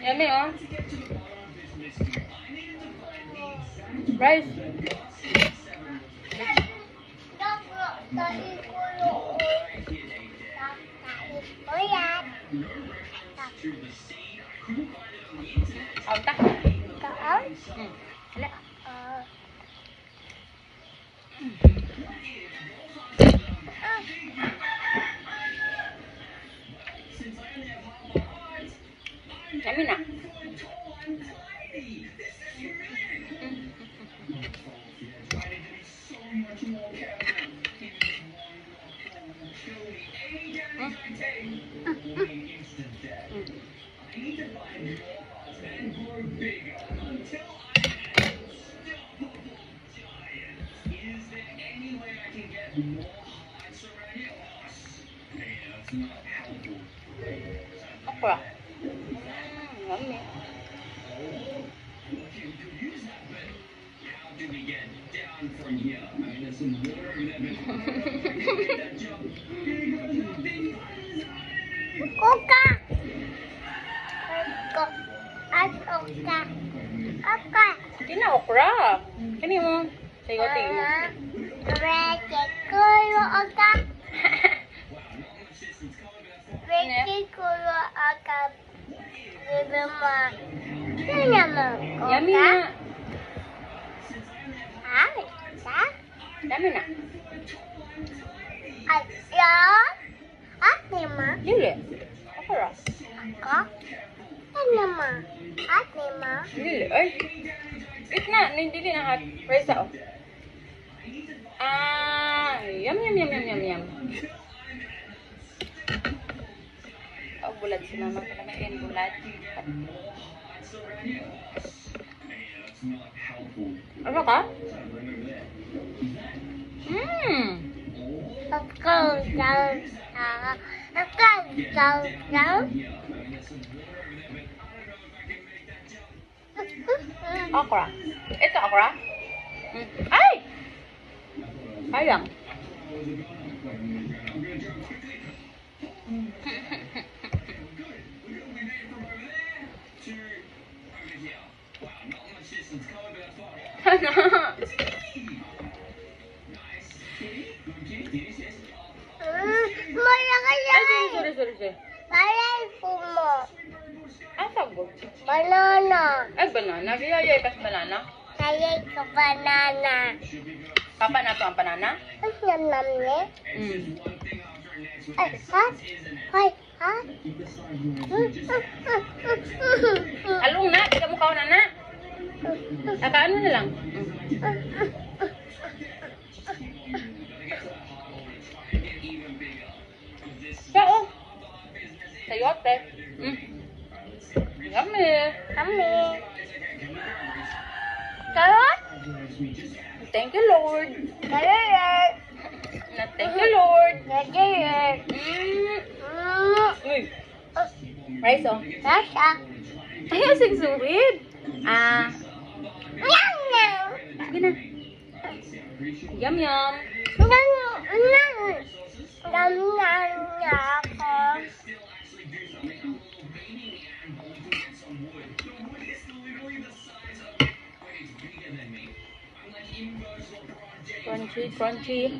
Yummy, oh. Rice. Áo tắt. Hala. Yummy na. Okra. Yummy. Oka. Kina okra. Kani mo. Sayote mo. Yummy na. Dami na. Dili. Okra. Dili. Ay. Eat na. Dili na hot. Rice oh. Yum. Oh, bulat si mama ko naman yan. Bulat. Ano ka? Okra. Ito okra? Ay! Sayang. Sorry. Ang sagot? Banana. Ay, banana. Giyayay pas banana. Saya ke banana. Papa na to ang banana? Nam-namnya. Ha? Alung na, di ka mo kaon na. Ano na lang. Sao? Sayote. Yummy. Carrot. Thank you, Lord. Carrot. Thank you, Lord. Carrot. Uy. Rice, oh. Sasha. Ay, asing suwid. Sige na. Yum. Crunchy.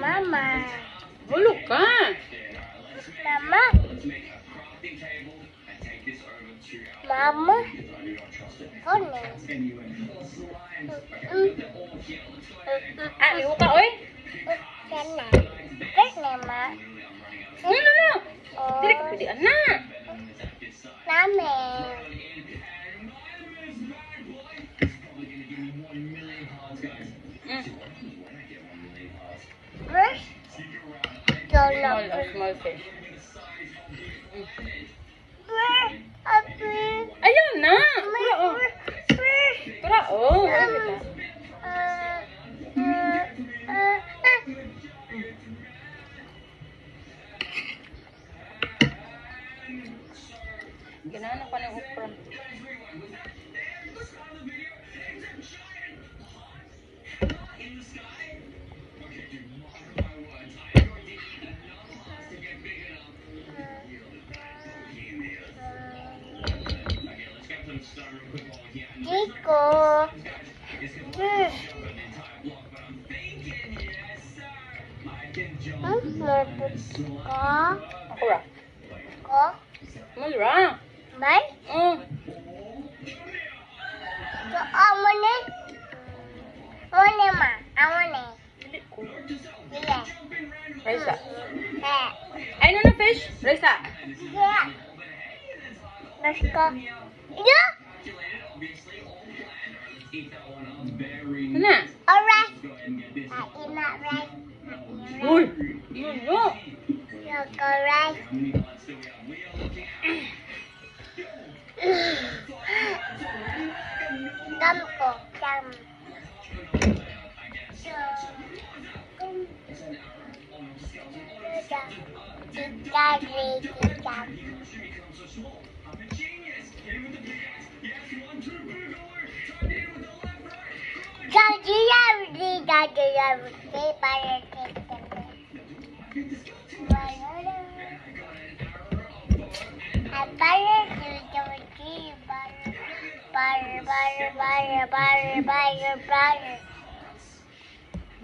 Mama. Bulok ka. Mama. Iwo ka, oy. Sana. Ma. No. Dili ka pwede, na. Namin. Small Small fish. Ganahan ako ng okra. Chico. Mabot ka? Okra. Ko? Malra. Bay? So, amo ni? Amo ni ma? Amo ni? Iya. Raisa. Eh. Ay, no, fish. Raisa. Iya. Basta. Iya. Ano? Alright. Ina right. Uy. Ano? Alright. Dam ko. Dam.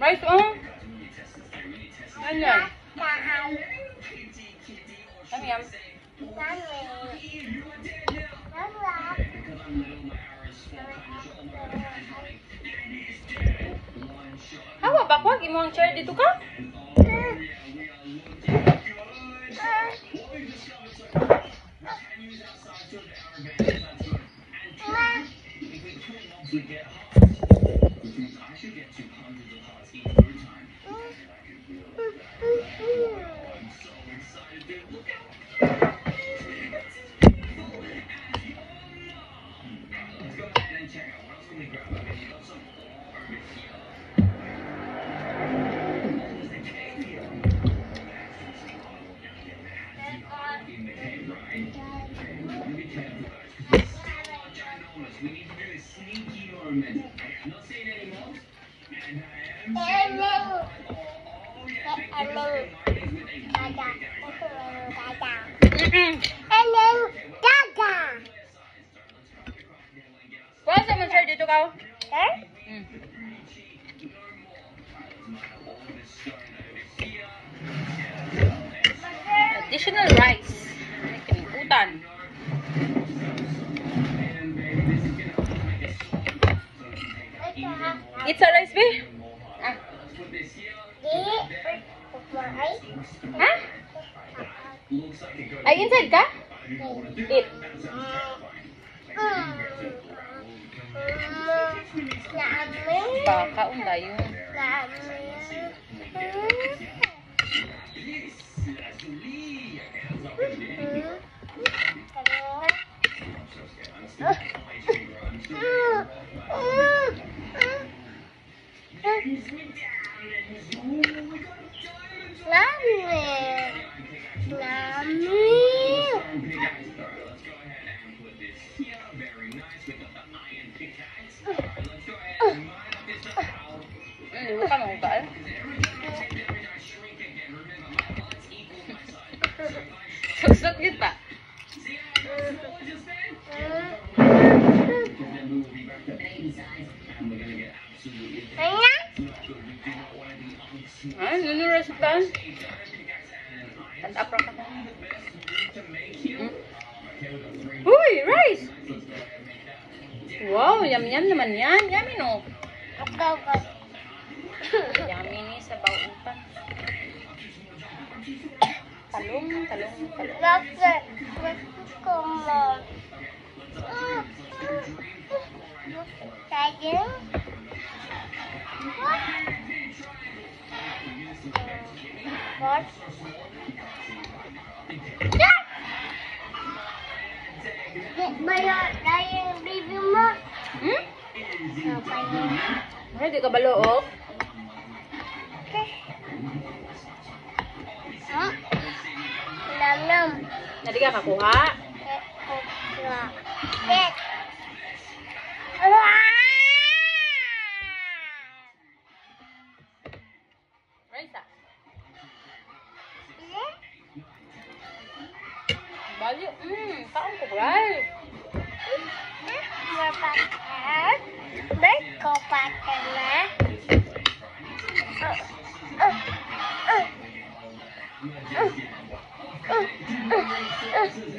Rice, oh. Ano yan? Yum, yum. Hawa ba ko? Imo ang chair dito ka? Wala sa man chair dito ka? Additional rice. May kinibutan. It's a rice, be? Ah. Ha? Ay, inside ka? Eat. Baka, undayo. Hindi mo ka mahugaan. Suksok yun pa. Ah, nunuras ka? Tanda pa ka. Uy, rice! Wow, yum-yum naman yan. Yummy, no? Yummy ni sa bawang pa. Talong. What? Bayo, yung baby mo. Hmm? Bayo. Ay, di ka balook? Nam-nam. Nadi ka kakuha? Sit. Raisa. Bali. Kaon ko, guys.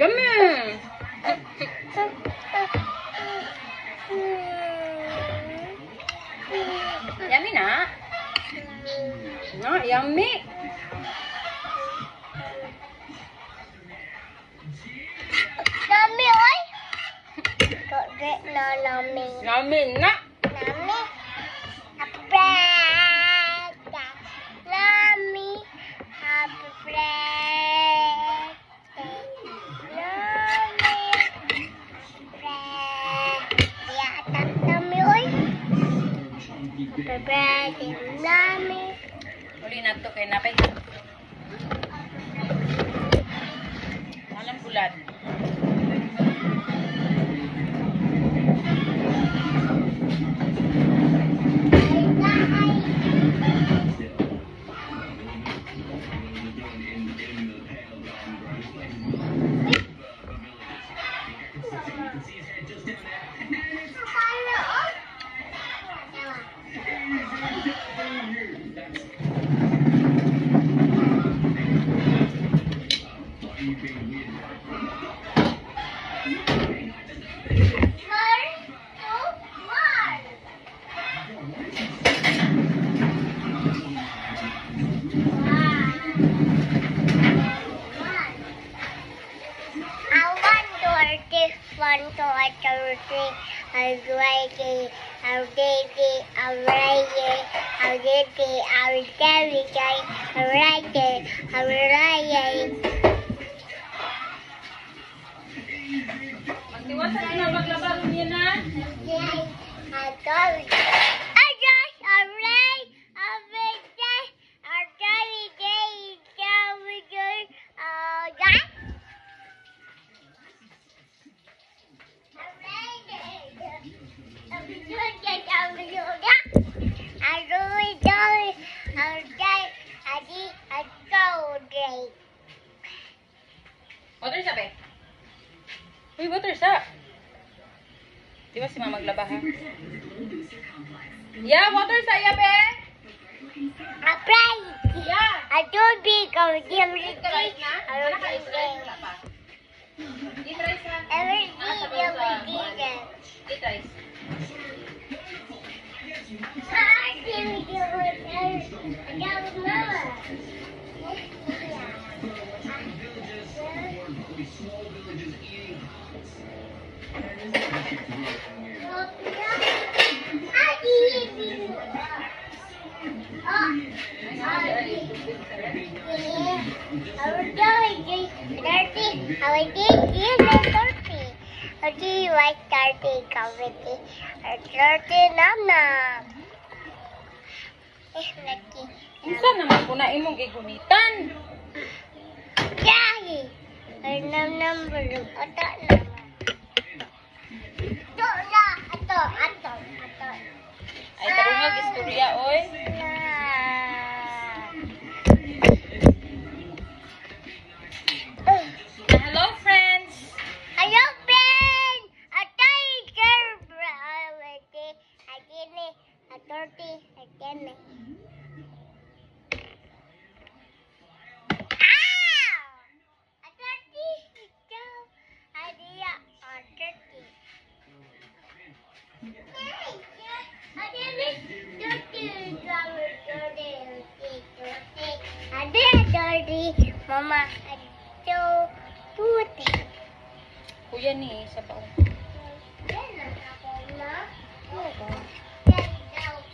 Gami. Yummy na. No, yummy. Nami, oi. Kok dek no nami. Yummy na. Nami. Bread. Nami. Happy bread. Nami. Bread. Ya, tak nami, oi. Happy bread. Nami. Uli na to kay napay. Anong bulat? Magtiwasan ka na maglaba niya na. Water sa be? Uy, water sa. Di ba si mama maglaba ha? Yeah, water sa iya be? Yeah. Eat rice ha? Eat rice. Isa naman po na imong gigunitan. Ay, tarungag istorya, oy. Hello, friends. Hello, friend. Mama, ato puti. Kuya ni, sa pao.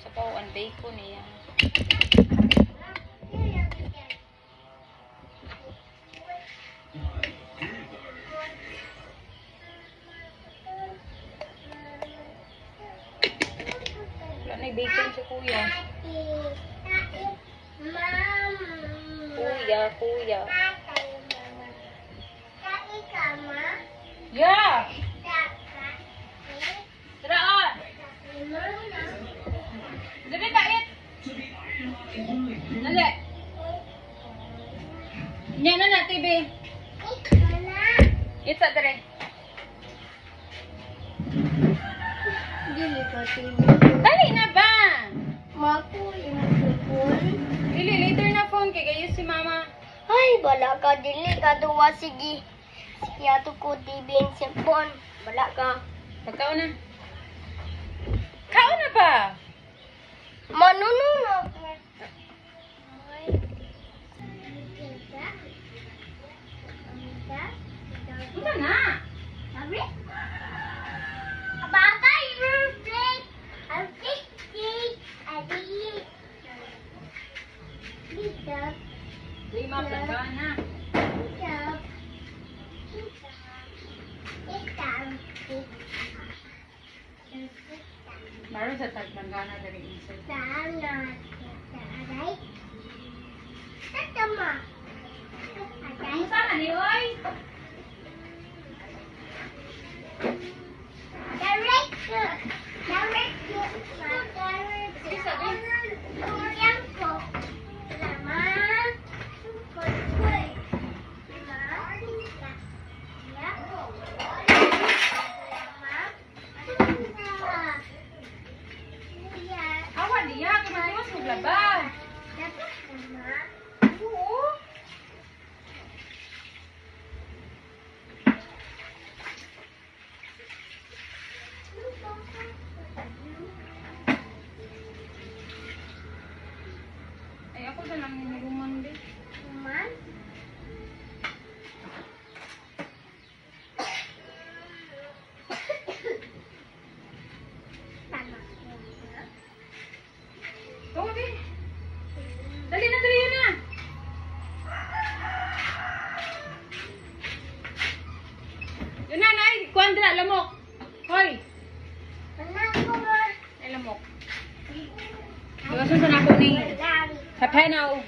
Sa pao, ang bacon niya. Wala na yung bacon si kuya. Kuya. Yeah. Dili ko TV. Dali na ba? Maku, imukul. Dili, later na phone kay kayo si mama. Ay, bala ka, dili ka duwa, sige. Sige, ato ko TV and cellphone. Bala ka. Pagkao na. Kao na ba? Manununog. Ito na. Sabi? Abagay, birthday. Ang tik-tik. Adi. Dito. Lima, pagkaan na. Dito. Dito. Maro sa tagpanggaan na dali insert. Sana. Aday. Tatama. Aday. Ano sana ni Oy? Direct. Sige, sabi. Kuryang ko. Lama. Kuy. Awan niya, kumatiwas maglaba. Oo. Ay, ako na lang niluman din. Oo, din. Dali na, dali yun na. Yun na, nay. Kuandra, lamok. Hoy. Ay, lamok. Iwasan sa nako ni Kapeno.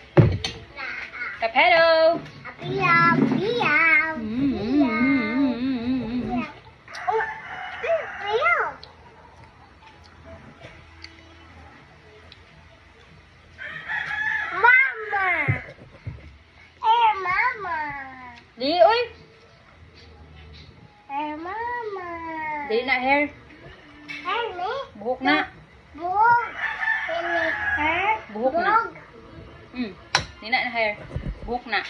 Kapeno. Di, uy. Di na hair. Buhok na. Buhok na. Di na na hair. Buhok na.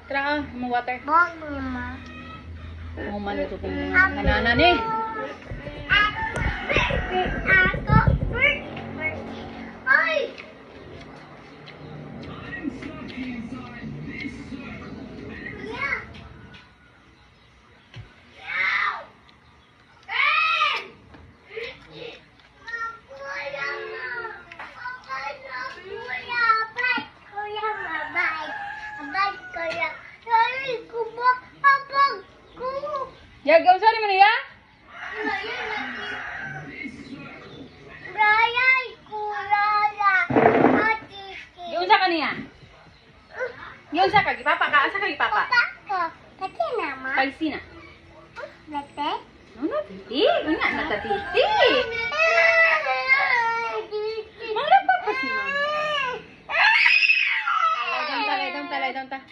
Tara, mo water. Mo man ito kung mga kanana ni. Ya, gawin sorry mo niya? Gawin sa kaniya? Gawin sa kagi papa ka? Asa kagi papa? Pagsi na. Ano? Titi? Nga, natatiti. Malapap pa si mama. Talay, doon ta.